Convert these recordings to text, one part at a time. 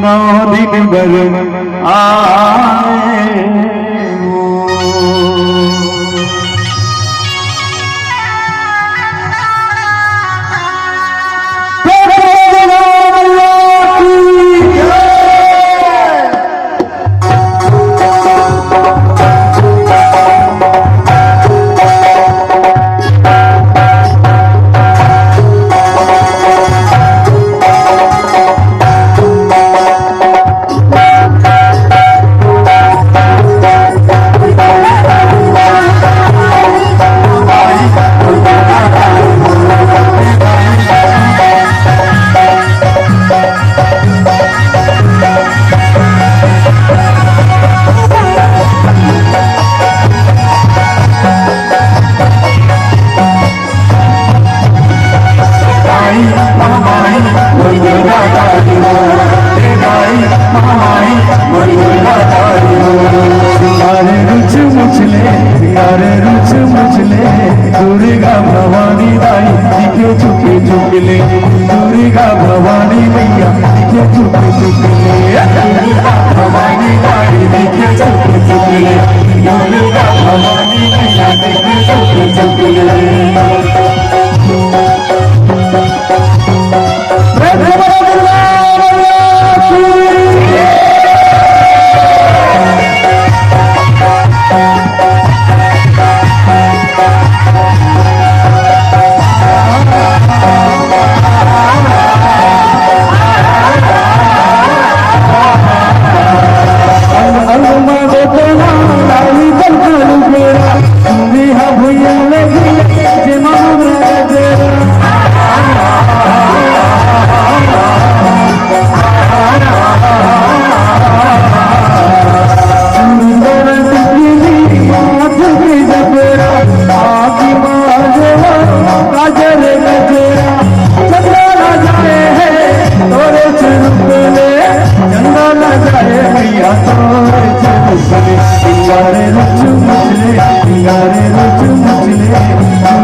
नौ दिन भर आए दुर्गा भवानी दाई दिखे चुके चुकले दुर्गा भवानी मैया दिखे चुके चुकले दुर्गा भवानी दाई दिखे चुके चुकले दुर्गा भवानी मैया दिखे चुके चुकले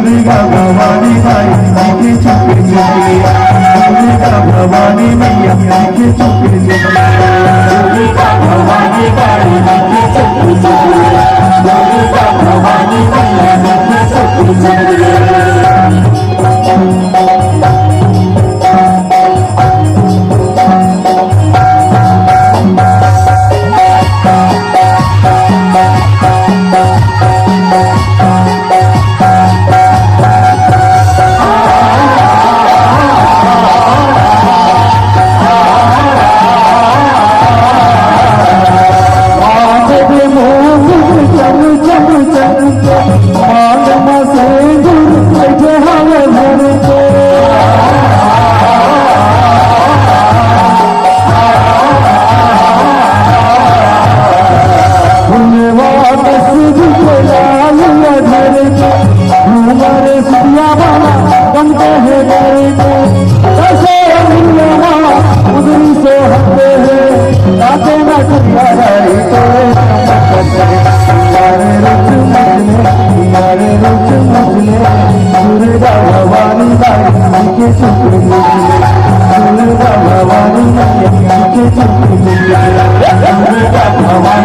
दुर्गा भवानी माई दिखे चुके चुकले दुर्गा भवानी मैया दिखे चुके चुकले दुर्गा भवानी माई दिखे चुके चुकले दुर्गा भवानी मैया दिखे चुके चुकले दुर्गा भवानी दिखे चुके दुर्गा भवानी दिखे चुके दुर्गा भवानी